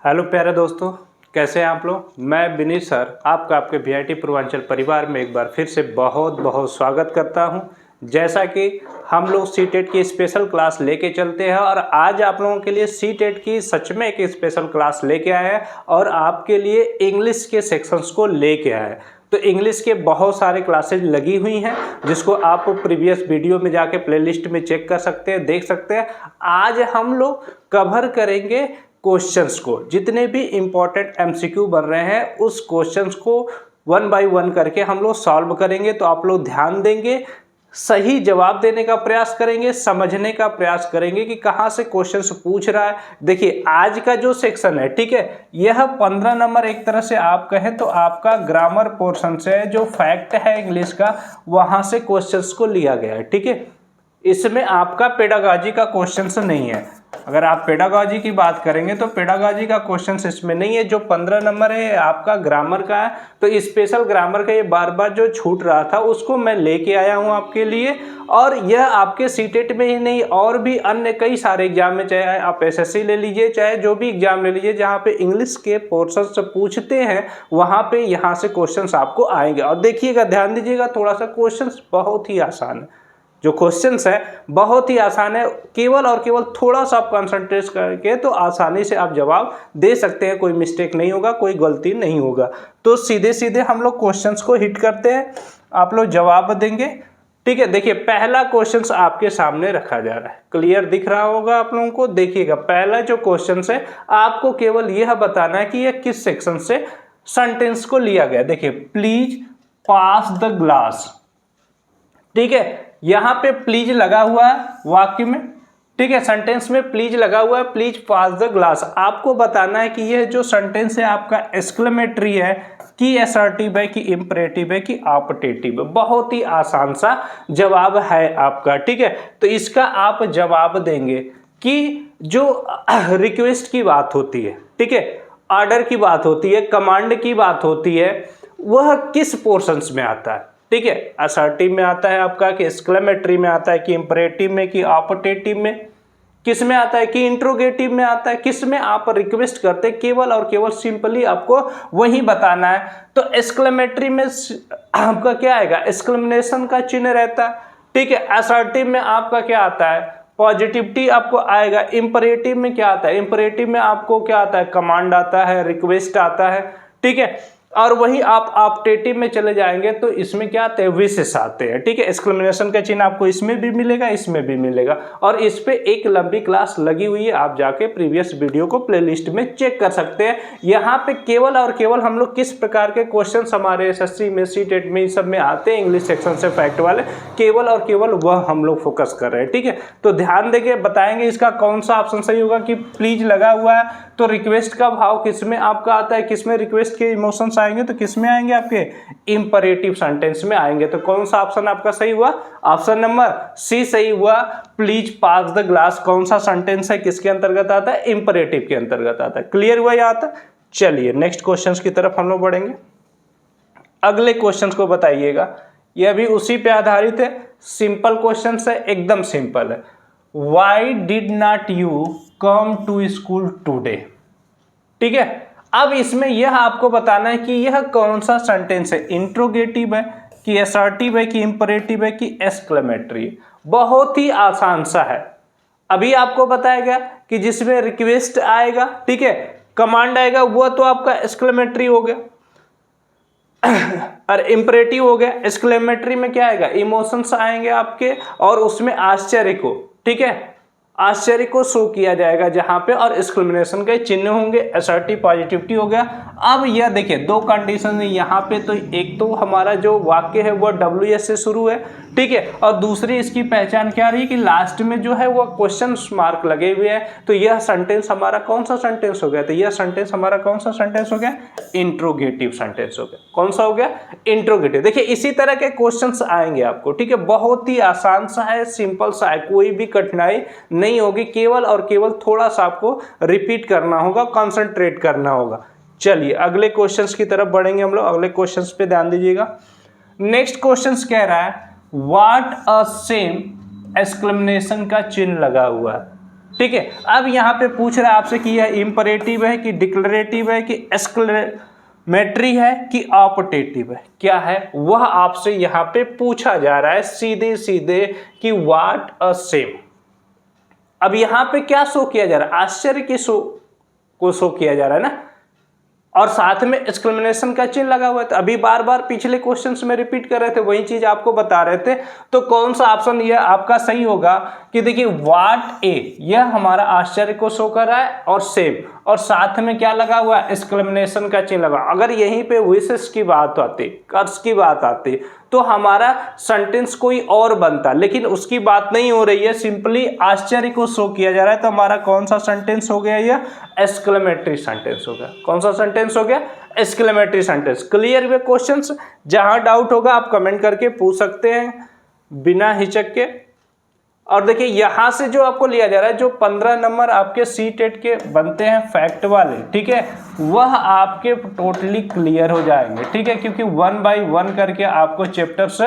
Hello प्यारे दोस्तों, कैसे हैं आप लोग। मैं विनीत सर आपका आपके वीआईटी पूर्वांचल परिवार में एक बार फिर से बहुत बहुत स्वागत करता हूं। जैसा कि हम लोग सीटेट की स्पेशल क्लास लेके चलते हैं और आज आप लोगों के लिए सीटेट की सच में एक स्पेशल क्लास लेके आए हैं और आपके लिए इंग्लिश के सेक्शंस को लेके आए हैं। तो इंग्लिश के बहुत सारे क्लासेज लगी हुई हैं जिसको आप प्रीवियस वीडियो में जाके प्लेलिस्ट में चेक कर सकते हैं, देख सकते हैं। आज हम लोग कवर करेंगे क्वेश्चंस को, जितने भी इंपॉर्टेंट एमसीक्यू बन रहे हैं उस क्वेश्चंस को वन बाय वन करके हम लोग सॉल्व करेंगे। तो आप लोग ध्यान देंगे, सही जवाब देने का प्रयास करेंगे, समझने का प्रयास करेंगे कि कहाँ से क्वेश्चंस पूछ रहा है। देखिए आज का जो सेक्शन है, ठीक है, यह 15 नंबर एक तरह से आप कहें तो आपका ग्रामर पोर्शन से जो फैक्ट है इंग्लिश का, वहां से क्वेश्चंस को लिया गया है। ठीक है, इसमें आपका पेडागॉजी का क्वेश्चन नहीं है। अगर आप पेडागॉजी की बात करेंगे तो पेडागॉजी का क्वेश्चन इसमें नहीं है। जो 15 नंबर है आपका ग्रामर का है। तो स्पेशल ग्रामर का ये बार बार जो छूट रहा था उसको मैं लेके आया हूँ आपके लिए। और यह आपके सीटेट में ही नहीं और भी अन्य कई सारे एग्जाम में, चाहे आप एसएससी ले लीजिए, चाहे जो भी एग्जाम ले लीजिए जहाँ पे इंग्लिश के पोर्शन से पूछते हैं, वहाँ पे यहाँ से क्वेश्चन आपको आएंगे। और देखिएगा, ध्यान दीजिएगा, थोड़ा सा क्वेश्चन बहुत ही आसान है। जो क्वेश्चंस है बहुत ही आसान है, केवल और केवल थोड़ा सा आप कंसंट्रेट करके तो आसानी से आप जवाब दे सकते हैं। कोई मिस्टेक नहीं होगा, कोई गलती नहीं होगा। तो सीधे सीधे हम लोग क्वेश्चंस को हिट करते हैं, आप लोग जवाब देंगे। ठीक है, देखिए पहला क्वेश्चंस आपके सामने रखा जा रहा है, क्लियर दिख रहा होगा आप लोगों को। देखिएगा पहला जो क्वेश्चन है, आपको केवल यह बताना है कि यह किस सेक्शन से सेंटेंस को लिया गया। देखिए, प्लीज पास द ग्लास। ठीक है, यहां पे प्लीज लगा हुआ है वाक्य में, ठीक है, सेंटेंस में प्लीज लगा हुआ है, प्लीज पास द ग्लास। आपको बताना है कि यह जो सेंटेंस है आपका एक्सक्लेमेटरी है कि असर्टिव है कि इंपरेटिव है कि ऑप्टेटिव है। बहुत ही आसान सा जवाब है आपका। ठीक है, तो इसका आप जवाब देंगे कि जो रिक्वेस्ट की बात होती है, ठीक है, ऑर्डर की बात होती है, कमांड की बात होती है, वह किस पोर्शंस में आता है। ठीक है, असर्टिव में आता है आपका, कि एक्सक्लेमेटरी में आता है, कि इंपरेटिव में, कि ऑप्टेटिव में, किस में आता है, कि इंट्रोगेटिव में आता है, किस में आप रिक्वेस्ट करते हैं। केवल और केवल सिंपली आपको वही बताना है। तो एक्सक्लेमेटरी में आपका क्या आएगा, एक्सक्लेमेशन का चिन्ह रहता है। ठीक है, असर्टिव में आपका क्या आता है, पॉजिटिविटी आपको आएगा। इंपरेटिव में क्या आता है, इंपरेटिव में आपको क्या आता है, कमांड आता है, रिक्वेस्ट आता है। ठीक है, और वही आप ऑप्टेटिव में चले जाएंगे तो इसमें क्या आते हैं, विशेष आते हैं। ठीक है, एक्सक्लेमेशन का चिन्ह आपको इसमें भी मिलेगा, इसमें भी मिलेगा। और इस पे एक लंबी क्लास लगी हुई है, आप जाके प्रीवियस वीडियो को प्लेलिस्ट में चेक कर सकते हैं। यहाँ पे केवल और केवल हम लोग किस प्रकार के क्वेश्चन हमारे एसएससी में, सीटेट में, सब में आते हैं इंग्लिश सेक्शन से फैक्ट वाले, केवल और केवल वह हम लोग फोकस कर रहे हैं। ठीक है, तो ध्यान देके बताएंगे इसका कौन सा ऑप्शन सही होगा। कि प्लीज लगा हुआ है तो रिक्वेस्ट का भाव किस में आपका आता है, किस में रिक्वेस्ट के इमोशंस आएंगे, तो किस में आएंगे, आपके इंपरेटिव सेंटेंस में आएंगे। तो कौन सा ऑप्शन आपका सही हुआ, ऑप्शन नंबर सी सही हुआ। प्लीज पास द ग्लास कौन सा सेंटेंस है, किसके अंतर्गत आता है, इंपरेटिव के अंतर्गत आता है। क्लियर हुआ यहाँ तक। चलिए नेक्स्ट क्वेश्चन की तरफ हम लोग बढ़ेंगे। अगले क्वेश्चन को बताइएगा, यह भी उसी पे आधारित है, सिंपल क्वेश्चन है, एकदम सिंपल है। Why did not you come to school today? ठीक है, अब इसमें यह आपको बताना है कि यह कौन सा सेंटेंस है, इंट्रोगेटिव है कि असर्टिव है कि इंपरेटिव है कि एक्सक्लेमेटरी है। बहुत ही आसान सा है। अभी आपको बताया गया कि जिसमें रिक्वेस्ट आएगा, ठीक है, कमांड आएगा, वह तो आपका एक्सक्लेमेटरी हो गया और इंपरेटिव हो गया। एक्सक्लेमेटरी में क्या आएगा, इमोशंस आएंगे आपके, और उसमें आश्चर्य को, ठीक है, आश्चर्य को शो किया जाएगा जहां पे, और एक्सक्लेमेशन के चिन्ह होंगे। असर्टिव पॉजिटिविटी हो गया। अब यह देखिए दो कंडीशन है यहाँ पे, तो एक तो हमारा जो वाक्य है वह WS से शुरू है, ठीक है, और दूसरी इसकी पहचान क्या रही कि लास्ट में जो है वो क्वेश्चन मार्क लगे हुए हैं। तो यह सेंटेंस हमारा कौन सा सेंटेंस हो गया, तो यह सेंटेंस हमारा कौन सा सेंटेंस हो गया, इंट्रोगेटिव सेंटेंस हो गया। कौन सा हो गया, इंट्रोगेटिव। देखिए इसी तरह के क्वेश्चंस आएंगे आपको, ठीक है, बहुत ही आसान सा है, सिंपल सा है, कोई भी कठिनाई नहीं होगी। केवल और केवल थोड़ा सा आपको रिपीट करना होगा, कंसंट्रेट करना होगा। चलिए अगले क्वेश्चंस की तरफ बढ़ेंगे हम लोग। अगले क्वेश्चंस पे ध्यान दीजिएगा। नेक्स्ट क्वेश्चंस कह रहा है व्हाट अ सेम, एक्सक्लेमेशन का चिन्ह लगा हुआ है। ठीक है। अब यहाँ पे पूछ रहा है आपसे कि यह इंपरेटिव है कि डिक्लेरेटिव है कि एक्सक्लेमेटरी है कि ऑप्टेटिव है, क्या है वह आपसे यहाँ पे पूछा जा रहा है सीधे सीधे कि व्हाट अ सेम। अब यहाँ पे क्या शो किया जा रहा है, आश्चर्य की शो किया जा रहा है ना, और साथ में एक्सक्लेमेशन का चिन्ह लगा हुआ है। तो अभी बार बार पिछले क्वेश्चंस में रिपीट कर रहे थे, वही चीज आपको बता रहे थे। तो कौन सा ऑप्शन यह आपका सही होगा कि देखिए व्हाट ए, यह हमारा आश्चर्य को शो कर रहा है और सेम, और साथ में क्या लगा हुआ है, एक्सक्लेमेशन का चिन्ह लगा। अगर यहीं पे विशेष की बात आती, कर्स की बात आती, तो हमारा सेंटेंस कोई और बनता, लेकिन उसकी बात नहीं हो रही है, सिंपली आश्चर्य को शो किया जा रहा है। तो हमारा कौन सा सेंटेंस हो गया, यह एक्सक्लेमेटरी सेंटेंस हो गया। कौन सा सेंटेंस हो गया, एक्सक्लेमेटरी सेंटेंस। क्लियर हुए क्वेश्चंस? जहां डाउट होगा आप कमेंट करके पूछ सकते हैं बिना हिचक के। और देखिए यहां से जो आपको लिया जा रहा है, जो 15 नंबर आपके सी टेट के बनते हैं फैक्ट वाले, ठीक है, वह आपके टोटली क्लियर हो जाएंगे, ठीक है, क्योंकि 1 बाय 1 करके आपको चैप्टर्स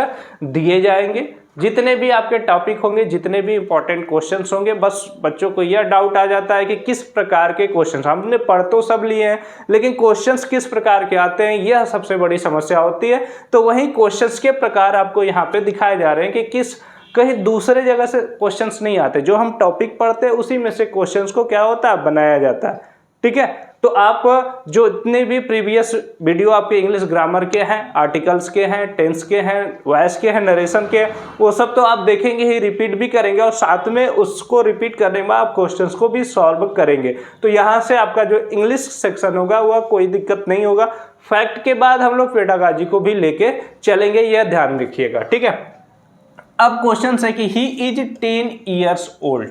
दिए जाएंगे। जितने भी आपके टॉपिक होंगे, जितने भी इंपॉर्टेंट क्वेश्चंस होंगे, बस बच्चों को यह डाउट आ जाता है कि किस प्रकार के क्वेश्चंस, हमने पढ़ तो सब लिए हैं लेकिन क्वेश्चंस किस प्रकार के आते हैं, यह सबसे बड़ी समस्या होती है। तो वही क्वेश्चंस के प्रकार आपको यहाँ पे दिखाए जा रहे हैं कि किस, कहीं दूसरे जगह से क्वेश्चंस नहीं आते, जो हम टॉपिक पढ़ते हैं उसी में से क्वेश्चंस को क्या होता है, बनाया जाता है, ठीक है। तो आप जो इतने भी प्रीवियस वीडियो आपके इंग्लिश ग्रामर के हैं, आर्टिकल्स के हैं, टेंस के हैं, वॉइस के हैं, नरेशन के, वो सब तो आप देखेंगे ही, रिपीट भी करेंगे, और साथ में उसको रिपीट करने में आप क्वेश्चंस को भी सॉल्व करेंगे। तो यहाँ से आपका जो इंग्लिश सेक्शन होगा वह कोई दिक्कत नहीं होगा। फैक्ट के बाद हम लोग पेडागॉजी को भी लेके चलेंगे, यह ध्यान रखिएगा, ठीक है। अब क्वेश्चन है कि ही इज 10 ईयर्स ओल्ड,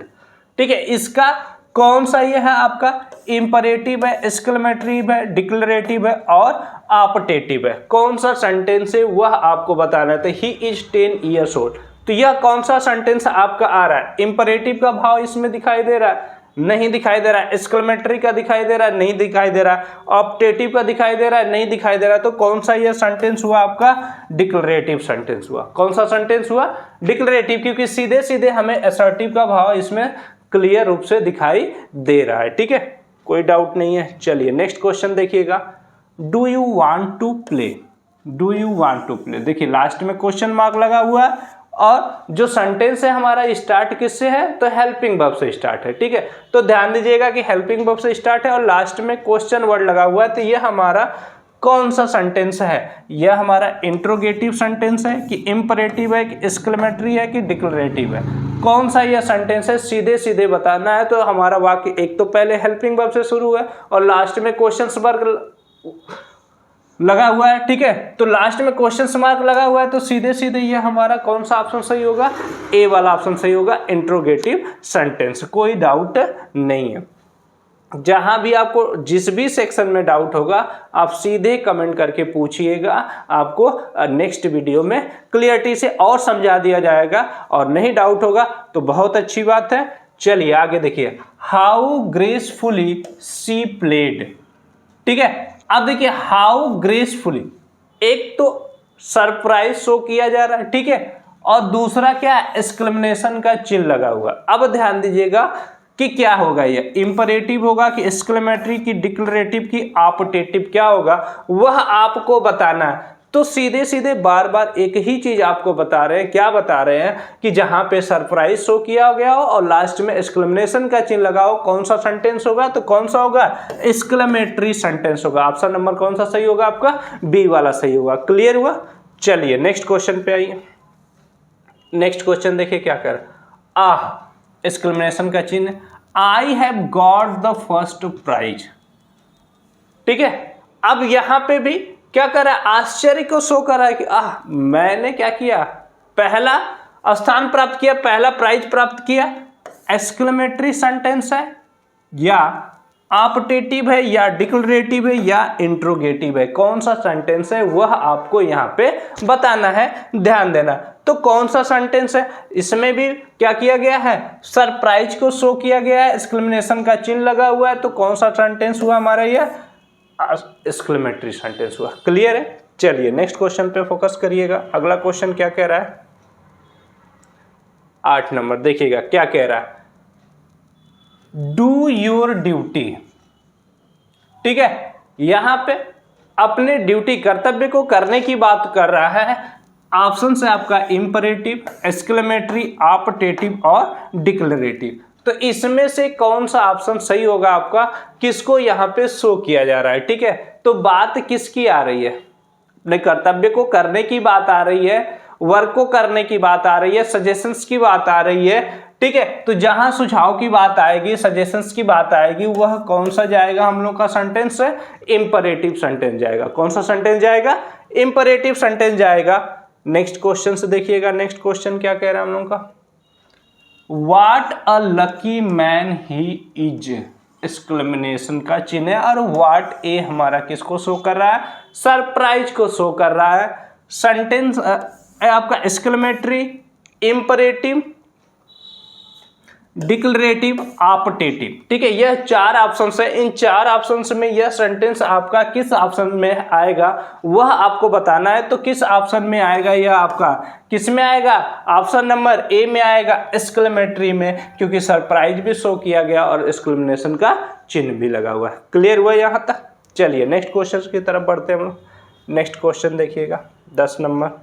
ठीक है, इसका कौन सा ये है आपका, इंपरेटिव है, एक्सक्लेमेटरी है, डिक्लेरेटिव है और ऑप्टेटिव है। कौन सा सेंटेंस है वह आपको बताना है। तो ही इज 10 ईयर्स ओल्ड, तो यह कौन सा सेंटेंस आपका आ रहा है, इंपरेटिव का भाव इसमें दिखाई दे रहा है, नहीं दिखाई दे रहा है, एक्सक्लेमेटरी का दिखाई दे रहा है, नहीं दिखाई दे रहा है, ऑप्टेटिव का दिखाई दे रहा है, नहीं दिखाई दे रहा है। तो कौन सा यह सेंटेंस हुआ आपका, डिक्लेरेटिव सेंटेंस हुआ। कौन सा सेंटेंस हुआ, डिक्लेरेटिव, क्योंकि सीधे सीधे हमें असर्टिव का भाव इसमें क्लियर रूप से दिखाई दे रहा है, ठीक है, कोई डाउट नहीं है। चलिए नेक्स्ट क्वेश्चन देखिएगा, do you want to play, do you want to play. देखिए लास्ट में क्वेश्चन मार्क लगा हुआ है, और जो सेंटेंस है हमारा स्टार्ट किससे है, तो हेल्पिंग वर्ब से स्टार्ट है, ठीक है। तो ध्यान दीजिएगा कि हेल्पिंग वर्ब से स्टार्ट है और लास्ट में क्वेश्चन वर्ड लगा हुआ है। तो यह हमारा कौन सा सेंटेंस है, यह हमारा इंट्रोगेटिव सेंटेंस है कि इंपरेटिव है कि एक्सक्लेमेटरी है कि डिक्लेरेटिव है। कौन सा यह सेंटेंस है, सीधे सीधे बताना है। तो हमारा वाक्य एक तो पहले हेल्पिंग वर्ब से शुरू है और लास्ट में क्वेश्चन वर्ड लगा हुआ है, ठीक है। तो लास्ट में क्वेश्चन मार्क लगा हुआ है, तो सीधे सीधे ये हमारा कौन सा ऑप्शन सही होगा, ए वाला ऑप्शन सही होगा, इंट्रोगेटिव सेंटेंस, कोई डाउट नहीं है। जहां भी आपको जिस भी सेक्शन में डाउट होगा आप सीधे कमेंट करके पूछिएगा, आपको नेक्स्ट वीडियो में क्लियरिटी से और समझा दिया जाएगा। और नहीं डाउट होगा तो बहुत अच्छी बात है। चलिए आगे देखिए, हाउ ग्रेसफुली शी प्लेड, ठीक है। अब देखिए हाउ ग्रेसफुली, एक तो सरप्राइज शो किया जा रहा है, ठीक है, और दूसरा क्या, एक्सक्लेमेशन का चिन्ह लगा हुआ। अब ध्यान दीजिएगा कि क्या होगा, ये इंपरेटिव होगा कि एक्सक्लेमेटरी की, डिक्लेरेटिव की, ऑप्टेटिव, क्या होगा वह आपको बताना है। तो सीधे सीधे बार बार एक ही चीज आपको बता रहे हैं, क्या बता रहे हैं कि जहां पे सरप्राइज शो किया गया हो और लास्ट में एक्सक्लेमेशन का चिन्ह लगा हो, कौन सा सेंटेंस होगा, तो कौन सा होगा, एक्सक्लेमेटरी सेंटेंस होगा। ऑप्शन नंबर कौन सा सही होगा आपका, बी वाला सही होगा। क्लियर हुआ? चलिए नेक्स्ट क्वेश्चन पे आइए। नेक्स्ट क्वेश्चन देखिए क्या कर, एक्सक्लेमेशन का चिन्ह, I have got the first prize, ठीक है। अब यहां पे भी क्या कर रहा है, आश्चर्य को शो कर रहा है कि मैंने क्या किया, पहला स्थान प्राप्त किया, पहला प्राइज प्राप्त किया। एक्सक्लेमेटरी सेंटेंस है या ऑप्टेटिव है या डिक्लेरेटिव है या इंट्रोगेटिव है, कौन सा सेंटेंस है वह आपको यहाँ पे बताना है, ध्यान देना। तो कौन सा सेंटेंस है, इसमें भी क्या किया गया है, सरप्राइज को शो किया गया है, एक्सक्लेमेशन का चिन्ह लगा हुआ है। तो कौन सा सेंटेंस हुआ हमारा, यह एक्सक्लेमेटरी सेंटेंस हुआ। क्लियर है? चलिए नेक्स्ट क्वेश्चन पे फोकस करिएगा। अगला क्वेश्चन क्या कह रहा है, 8 नंबर देखिएगा क्या कह रहा है, डू योर ड्यूटी। ठीक है, यहां पे अपने ड्यूटी कर्तव्य को करने की बात कर रहा है। ऑप्शन है आपका इंपरेटिव, एक्सक्लेमेटरी, ऑप्टेटिव और डिक्लेरेटिव। तो इसमें से कौन सा ऑप्शन सही होगा आपका, किसको यहाँ पे शो किया जा रहा है। ठीक है, तो बात किसकी आ रही है, अपने कर्तव्य को करने की बात आ रही है, वर्क को करने की बात आ रही है, सजेशंस की बात आ रही है। ठीक है, तो जहां सुझाव की बात आएगी, सजेशंस की बात आएगी, वह कौन सा जाएगा, हम लोग का सेंटेंस है इंपरेटिव सेंटेंस जाएगा। कौन सा सेंटेंस जाएगा, इंपरेटिव सेंटेंस जाएगा। नेक्स्ट क्वेश्चन से देखिएगा, नेक्स्ट क्वेश्चन क्या कह रहा है हम लोग का, what a lucky man he is, exclamation का चिन्ह है, और व्हाट ए हमारा किसको शो कर रहा है, सरप्राइज को शो कर रहा है। सेंटेंस आपका एक्सक्लेमेटरी, इंपरेटिव, डिक्लेरेटिव, ऑप्टेटिव। ठीक है, यह चार ऑप्शंस है। इन चार ऑप्शंस में यह सेंटेंस आपका किस ऑप्शन में आएगा वह आपको बताना है। तो किस ऑप्शन में आएगा, यह आपका किस में आएगा, ऑप्शन नंबर ए में आएगा, एक्सक्लेमेटरी में, क्योंकि सरप्राइज भी शो किया गया और एक्सक्लेमेशन का चिन्ह भी लगा हुआ है। क्लियर हुआ यहां तक। चलिए नेक्स्ट क्वेश्चन की तरफ बढ़ते हैं हम लोग। नेक्स्ट क्वेश्चन देखिएगा 10 नंबर।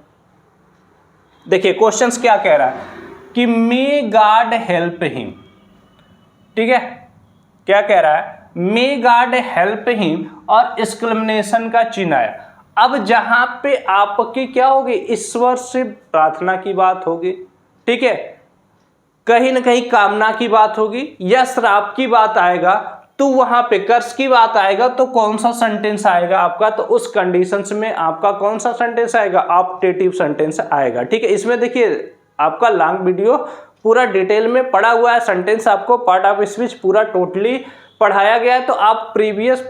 देखिए क्वेश्चंस क्या कह रहा है कि मे गॉड हेल्प हिम। ठीक है, क्या कह रहा है, मे गॉड हेल्प हिम और एक्सक्लेमेशन का चिन्ह आया। अब जहां पे आपकी क्या होगी, ईश्वर से प्रार्थना की बात होगी। ठीक है, कहीं ना कहीं कामना की बात होगी या श्राप की बात आएगा, तो वहां पे कर्स की बात आएगा, तो कौन सा सेंटेंस आएगा आपका, तो उस कंडीशंस में आपका कौन सा सेंटेंस आएगा, ऑप्टेटिव सेंटेंस आएगा। ठीक है, इसमें देखिए आपका लॉन्ग वीडियो पूरा डिटेल में पढ़ा हुआ है, सेंटेंस आपको पार्ट ऑफ स्पीच पूरा टोटली पढ़ाया गया है। तो आप प्रीवियस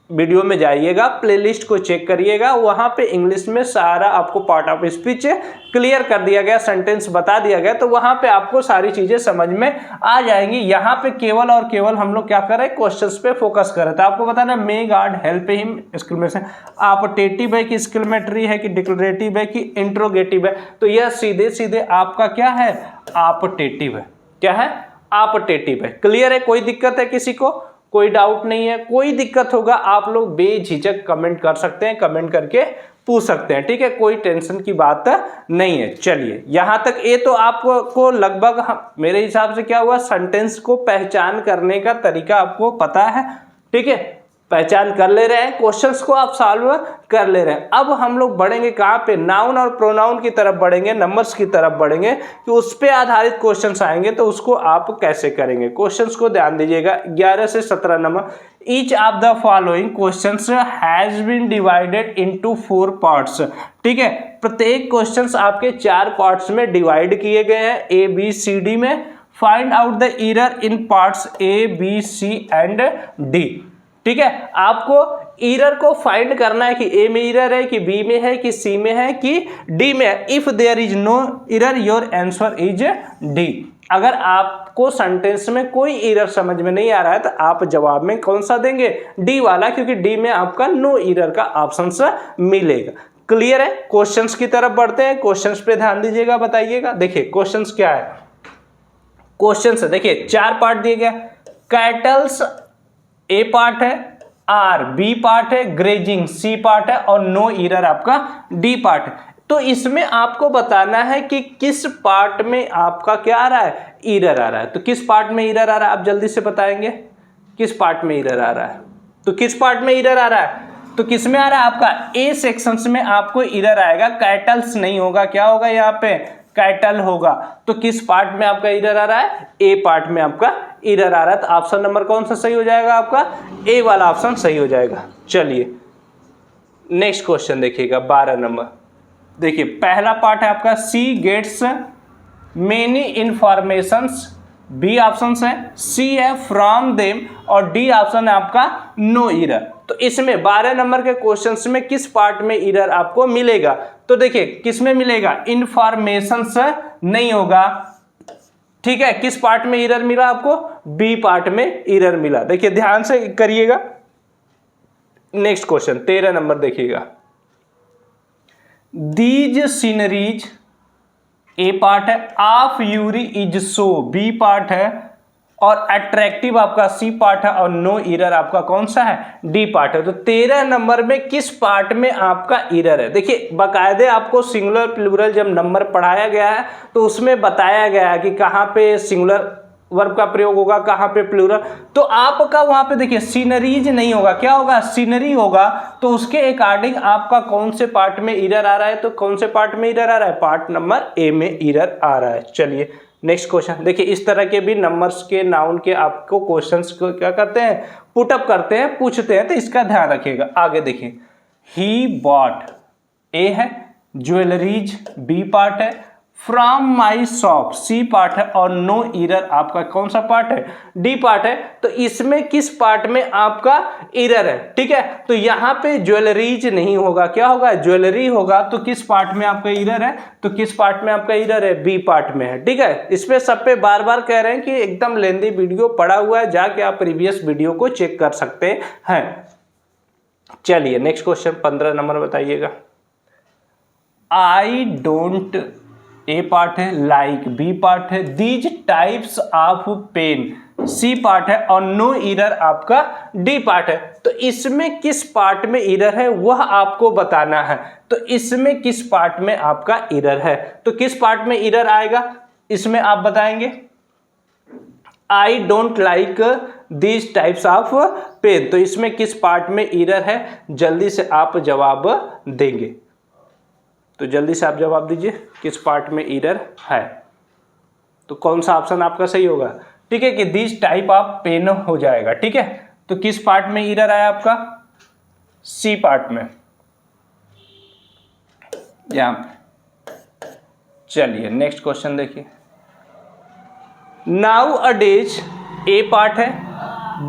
वीडियो में जाइएगा, प्लेलिस्ट को चेक करिएगा, वहां पे इंग्लिश में सारा आपको पार्ट ऑफ स्पीच क्लियर कर दिया गया, सेंटेंस बता दिया गया, तो वहां पे आपको सारी चीजें समझ में आ जाएंगी। यहाँ पे केवल और केवल हम लोग क्या कर रहे हैं, क्वेश्चंस पे फोकस कर रहे थे। आपको बताना may God help him, exclamation optative है कि एक्सक्लेमेटरी है कि डिक्लेरेटिव है कि इंट्रोगेटिव है, तो यह सीधे सीधे आपका क्या है, ऑप्टेटिव है। क्या है, ऑप्टेटिव है। क्लियर है, कोई दिक्कत है किसी को, कोई डाउट नहीं है, कोई दिक्कत होगा आप लोग बेझिझक कमेंट कर सकते हैं, कमेंट करके पूछ सकते हैं। ठीक है, कोई टेंशन की बात नहीं है। चलिए यहां तक ये तो आपको लगभग मेरे हिसाब से क्या हुआ, सेंटेंस को पहचान करने का तरीका आपको पता है। ठीक है, पहचान कर ले रहे हैं, क्वेश्चंस को आप सॉल्व कर ले रहे हैं। अब हम लोग बढ़ेंगे कहाँ पे, नाउन और प्रोनाउन की तरफ बढ़ेंगे, नंबर्स की तरफ बढ़ेंगे, कि उस पे आधारित क्वेश्चंस आएंगे, तो उसको आप कैसे करेंगे। क्वेश्चंस को ध्यान दीजिएगा, 11 से 17 नंबर। Each of the following questions has been divided into 4 parts. ठीक है, प्रत्येक क्वेश्चंस आपके 4 पार्ट्स में डिवाइड किए गए हैं, ए बी सी डी में। Find out the error in parts A B C and D. ठीक है, आपको एरर को फाइंड करना है कि ए में एरर है कि बी में है कि सी में है कि डी में है। If there is no error your answer is D. अगर आपको सेंटेंस में कोई एरर समझ में नहीं आ रहा है तो आप जवाब में कौन सा देंगे, डी वाला, क्योंकि डी में आपका नो एरर का ऑप्शन मिलेगा। क्लियर है, क्वेश्चंस की तरफ बढ़ते हैं। क्वेश्चंस पे ध्यान दीजिएगा, बताइएगा। देखिए क्वेश्चंस क्या है, क्वेश्चंस देखिए 4 पार्ट दिए गए। कैटल्स ए पार्ट है, आर बी पार्ट है, ग्रेजिंग सी पार्ट है और नो एरर आपका डी पार्ट है। तो इसमें आपको बताना है कि किस पार्ट में आपका क्या आ रहा है, एरर आ रहा है। तो किस पार्ट में एरर आ रहा है आप जल्दी से बताएंगे, किस पार्ट में एरर आ रहा है, तो किस पार्ट में एरर आ रहा है, तो किस में आ रहा है आपका ए सेक्शंस में आपको एरर आएगा। कैटल्स नहीं होगा, क्या होगा यहाँ पे, कैटल होगा। तो किस पार्ट में आपका एरर आ रहा है, ए पार्ट में आपका एरर आ रहा है। तो ऑप्शन नंबर कौन सा सही हो जाएगा आपका, ए वाला ऑप्शन सही हो जाएगा। चलिए नेक्स्ट क्वेश्चन देखिएगा 12 नंबर। देखिए पहला पार्ट है आपका she gets many informations, B option है, सी है फ्रॉम देम और डी ऑप्शन है आपका नो एरर। तो इसमें 12 नंबर के क्वेश्चंस में किस पार्ट में एरर आपको मिलेगा, तो देखिए किस में मिलेगा, इंफॉर्मेशंस नहीं होगा। ठीक है, किस पार्ट में एरर मिला आपको, बी पार्ट में एरर मिला। देखिए ध्यान से करिएगा। नेक्स्ट क्वेश्चन 13 नंबर देखिएगा। दीज सीनरीज ए पार्ट है, of Uri is so B part है, और अट्रैक्टिव आपका सी पार्ट है और नो एरर आपका कौन सा है, डी पार्ट है। तो 13 नंबर में किस पार्ट में आपका एरर है? देखिए बाकायदे आपको सिंगुलर प्लूरल जब नंबर पढ़ाया गया है तो उसमें बताया गया है कि कहाँ पे सिंगुलर वर्ब का प्रयोग होगा, कहाँ पे प्लूरल। तो आपका वहां पे देखिए सीनरीज नहीं होगा, क्या होगा, सीनरी होगा। तो उसके अकॉर्डिंग आपका कौन से पार्ट में एरर आ रहा है? तो कौन से पार्ट में एरर आ रहा है? पार्ट नंबर ए में एरर आ रहा है। चलिए नेक्स्ट क्वेश्चन देखिए, इस तरह के भी नंबर्स के नाउन के आपको क्वेश्चंस को क्या करते हैं, पुटअप करते हैं, पूछते हैं, तो इसका ध्यान रखिएगा। आगे देखिए, ही बॉट ए है, ज्वेलरीज बी पार्ट है, from my shop C part है और नो एरर आपका कौन सा पार्ट है, डी पार्ट है। तो इसमें किस पार्ट में आपका एरर है? ठीक है, तो यहाँ पे ज्वेलरीज नहीं होगा, क्या होगा, ज्वेलरी होगा। तो किस पार्ट में आपका एरर है? तो किस पार्ट में आपका एरर है? बी पार्ट में है। ठीक है, इस पे सब पे बार बार कह रहे हैं कि एकदम लेंदी वीडियो पड़ा हुआ है, जाके आप प्रीवियस वीडियो को चेक कर सकते हैं। चलिए नेक्स्ट क्वेश्चन 15 नंबर बताइएगा। आई डोंट ए पार्ट है, लाइक बी पार्ट है, these types of pen C part है और नो एरर आपका डी पार्ट है। तो इसमें किस पार्ट में एरर है वह आपको बताना है। तो इसमें किस पार्ट में आपका एरर है? तो किस पार्ट में एरर आएगा इसमें आप बताएंगे। I don't like these types of pen, तो इसमें किस पार्ट में एरर है? जल्दी से आप जवाब देंगे, तो जल्दी से आप जवाब दीजिए किस पार्ट में एरर है। तो कौन सा ऑप्शन आपका सही होगा? ठीक है, कि दिस टाइप ऑफ पेन हो जाएगा। ठीक है, तो किस पार्ट में एरर आया आपका? सी पार्ट में, यहां पे। चलिए नेक्स्ट क्वेश्चन देखिए। Nowadays A part है,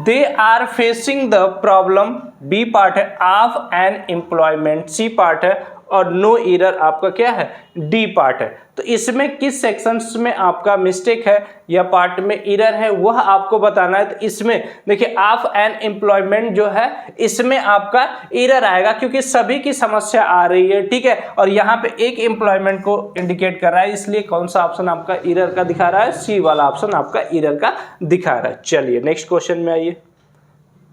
they are facing the problem B part है, of an employment C part है और नो एरर आपका क्या है, डी पार्ट है। तो इसमें किस सेक्शंस में आपका मिस्टेक है या पार्ट में एरर है वह आपको बताना है। तो इसमें देखिए ऑफ एन एम्प्लॉयमेंट जो है इसमें आपका एरर आएगा क्योंकि सभी की समस्या आ रही है। ठीक है, और यहाँ पे एक एम्प्लॉयमेंट को इंडिकेट कर रहा है, इसलिए कौन सा ऑप्शन आपका एरर का दिखा रहा है? सी वाला ऑप्शन आपका एरर का दिखा रहा है। चलिए नेक्स्ट क्वेश्चन में आइए।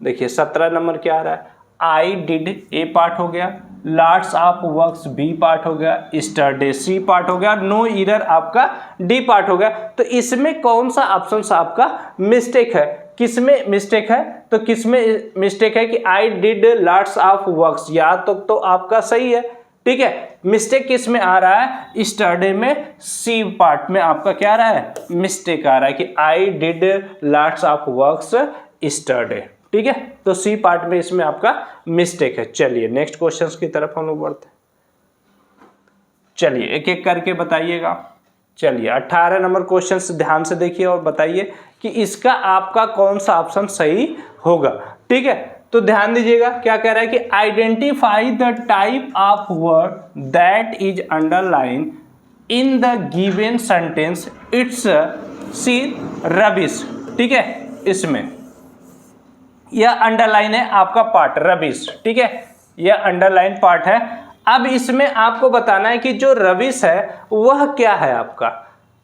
देखिए 17 नंबर क्या आ रहा है? आई डिड ए पार्ट हो गया, lots of works B part हो गया, स्टरडे सी पार्ट हो गया, नो एरर आपका डी पार्ट हो गया। तो इसमें कौन सा ऑप्शन आपका मिस्टेक है? किसमें मिस्टेक है? तो किसमें मिस्टेक है कि I did lots of works, या तो आपका सही है। ठीक है, मिस्टेक किस में आ रहा है? स्टरडे में सी पार्ट में आपका क्या आ रहा है? मिस्टेक आ रहा है कि I did lots of works yesterday. ठीक है, तो सी पार्ट में इसमें आपका मिस्टेक है। चलिए नेक्स्ट क्वेश्चंस की तरफ हम लोग बढ़ते हैं। चलिए एक एक करके बताइएगा। चलिए 18 नंबर क्वेश्चंस ध्यान से देखिए और बताइए कि इसका आपका कौन सा ऑप्शन सही होगा। ठीक है, तो ध्यान दीजिएगा क्या कह रहा है कि identify the type of word that is underline in the given sentence it's C rubbish. ठीक है, इसमें यह अंडरलाइन है आपका पार्ट रबिश। ठीक है, यह अंडरलाइन पार्ट है। अब इसमें आपको बताना है कि जो रबिश है वह क्या है आपका।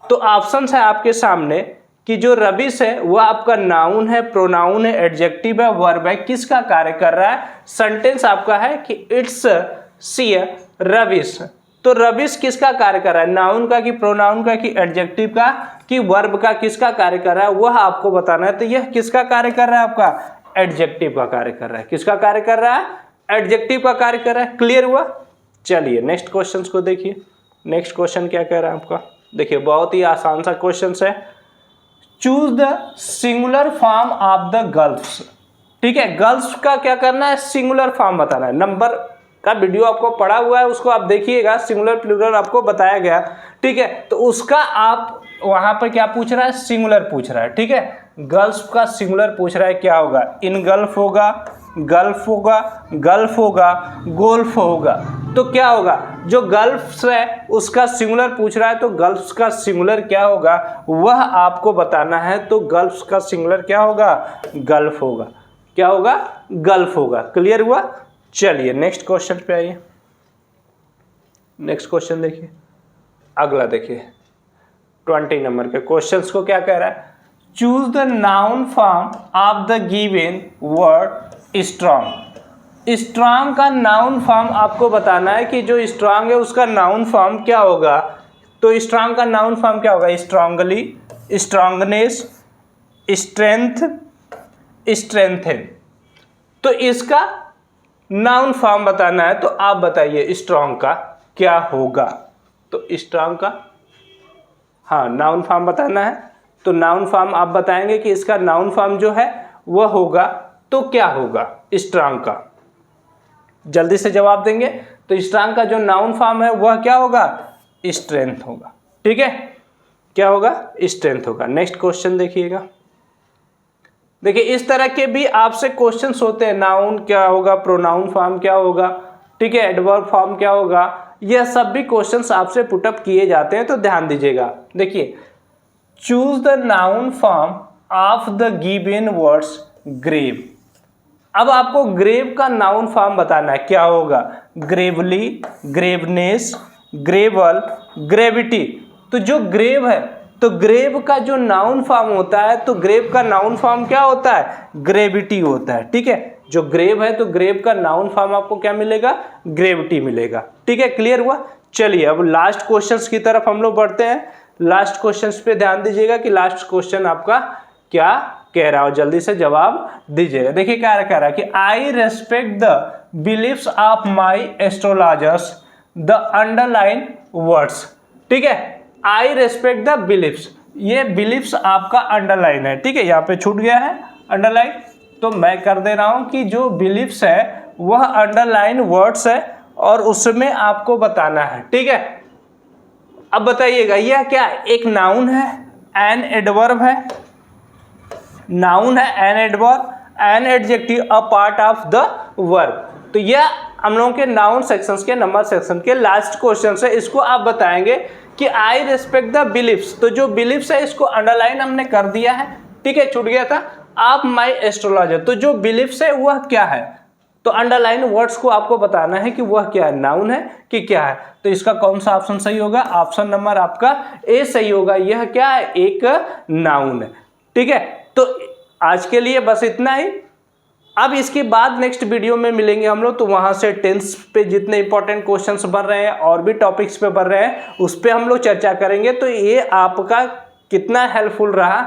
तो ऑप्शन है आपके सामने कि जो रबिश है वह आपका नाउन है, प्रोनाउन है, एडजेक्टिव है, वर्ब है। किसका कार्य कर रहा है? सेंटेंस आपका है कि इट्स सी रबिश। तो रबिश किसका कार्य कर रहा है? नाउन का कि प्रोनाउन का कि एडजेक्टिव का कि वर्ब का? किसका कार्य कर रहा है वह आपको बताना है। तो यह किसका कार्य कर रहा है? आपका एडजेक्टिव का कार्य कर रहा है। किसका कार्य कर रहा है? एडजेक्टिव का कार्य कर रहा है। क्लियर हुआ? चलिए नेक्स्ट क्वेश्चन को देखिए। नेक्स्ट क्वेश्चन क्या कह रहा है आपका? देखिए बहुत ही आसान सा क्वेश्चन है। Choose the singular form of the girls. ठीक है, गर्ल्स का क्या करना है? सिंगुलर फॉर्म बताना है। नंबर का वीडियो आपको पड़ा हुआ है, उसको आप देखिएगा, सिंगुलर प्लूरल आपको बताया गया। ठीक है, तो उसका आप वहां पर क्या पूछ रहा है? सिंगुलर पूछ रहा है। ठीक है, गर्ल्स का सिंगुलर पूछ रहा है, क्या होगा? इनगल्फ होगा, गल्फ होगा, गल्फ होगा, गोल्फ होगा। तो क्या होगा? जो गल्फ है उसका सिंगुलर पूछ रहा है, तो गल्फ का सिंगुलर क्या होगा वह आपको बताना है। तो गल्फ का सिंगुलर क्या होगा? गल्फ होगा। क्या होगा? गल्फ होगा। क्लियर हुआ? चलिए नेक्स्ट क्वेश्चन पे आइए। नेक्स्ट क्वेश्चन देखिए, अगला देखिए 20 नंबर के क्वेश्चंस को क्या कह रहा है? Choose the noun form of the given word strong. Strong का नाउन फॉर्म आपको बताना है कि जो स्ट्रांग है उसका नाउन फॉर्म क्या होगा। तो स्ट्रांग का नाउन फॉर्म क्या होगा? Strongly, strongness, strength, strengthen. तो इसका नाउन फॉर्म बताना है, तो आप बताइए स्ट्रांग का क्या होगा। तो स्ट्रांग का नाउन फॉर्म बताना है, तो नाउन फॉर्म आप बताएंगे कि इसका नाउन फॉर्म जो है वह होगा, तो क्या होगा स्ट्रांग का? जल्दी से जवाब देंगे। तो स्ट्रांग का जो नाउन फॉर्म है वह क्या होगा? स्ट्रेंथ होगा। ठीक है, क्या होगा? स्ट्रेंथ होगा। नेक्स्ट क्वेश्चन देखिएगा। देखिए इस तरह के भी आपसे क्वेश्चंस होते हैं, नाउन क्या होगा, प्रोनाउन फॉर्म क्या होगा, ठीक है, एडवर्ब फॉर्म क्या होगा, यह सब भी क्वेश्चंस आपसे पुटअप किए जाते हैं, तो ध्यान दीजिएगा। देखिए choose the noun form of the given words grave. अब आपको ग्रेव का नाउन फॉर्म बताना है, क्या होगा? Gravely, graveness, gravel, gravity. तो जो ग्रेव है, तो ग्रेव का जो नाउन फॉर्म होता है, तो ग्रेव का नाउन फॉर्म क्या होता है? ग्रेविटी होता है। ठीक है, जो ग्रेव है तो ग्रेव का नाउन फॉर्म आपको क्या मिलेगा? ग्रेविटी मिलेगा। ठीक है, क्लियर हुआ? चलिए अब लास्ट क्वेश्चंस की तरफ हम लोग बढ़ते हैं। लास्ट क्वेश्चंस पे ध्यान दीजिएगा कि लास्ट क्वेश्चन आपका क्या कह रहा हो, जल्दी से जवाब दीजिएगा। देखिए क्या कह रहा है कि आई respect the beliefs of my astrologers the underline words. ठीक है, आई रेस्पेक्ट द बिलीफ्स, ये बिलीफ्स आपका अंडरलाइन है। ठीक है, यहाँ पे छूट गया है अंडरलाइन, तो मैं कर दे रहा हूं कि जो बिलीफ्स है वह अंडरलाइन वर्ड्स है और उसमें आपको बताना है। ठीक है, अब बताइएगा यह क्या? एक नाउन है, एन एडवर्ब है, नाउन है, an adverb, an adjective, a part of the verb. तो यह हम लोगों के नाउन सेक्शंस के नंबर सेक्शन के लास्ट क्वेश्चन है। इसको आप बताएंगे कि आई रेस्पेक्ट द बिलीफ्स, तो जो बिलीफ्स है इसको अंडरलाइन हमने कर दिया है। ठीक है, छूट गया था। आप माई एस्ट्रोलॉजर, तो जो बिलीफ्स है वह क्या है? तो अंडरलाइन वर्ड्स को आपको बताना है कि वह क्या है, नाउन है कि क्या है। तो इसका कौन सा ऑप्शन सही होगा? ऑप्शन नंबर आपका ए सही होगा। यह क्या है? एक नाउन है। ठीक है, तो आज के लिए बस इतना ही। अब इसके बाद नेक्स्ट वीडियो में मिलेंगे हम लोग, तो वहां से टेंस पे जितने इंपॉर्टेंट क्वेश्चंस बन रहे हैं और भी टॉपिक्स पे बन रहे हैं उस पे हम लोग चर्चा करेंगे। तो ये आपका कितना हेल्पफुल रहा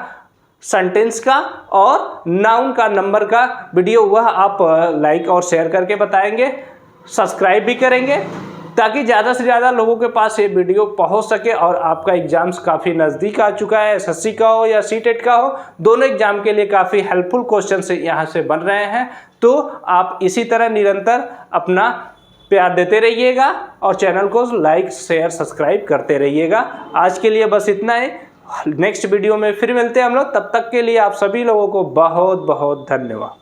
सेंटेंस का और नाउन का नंबर का वीडियो, वह आप लाइक और शेयर करके बताएंगे, सब्सक्राइब भी करेंगे ताकि ज़्यादा से ज़्यादा लोगों के पास ये वीडियो पहुंच सके। और आपका एग्जाम्स काफ़ी नज़दीक आ चुका है, एसएससी का हो या सीटेट का हो, दोनों एग्जाम के लिए काफ़ी हेल्पफुल क्वेश्चन से यहाँ से बन रहे हैं। तो आप इसी तरह निरंतर अपना प्यार देते रहिएगा और चैनल को लाइक शेयर सब्सक्राइब करते रहिएगा। आज के लिए बस इतना ही, नेक्स्ट वीडियो में फिर मिलते हैं हम लोग। तब तक के लिए आप सभी लोगों को बहुत बहुत धन्यवाद।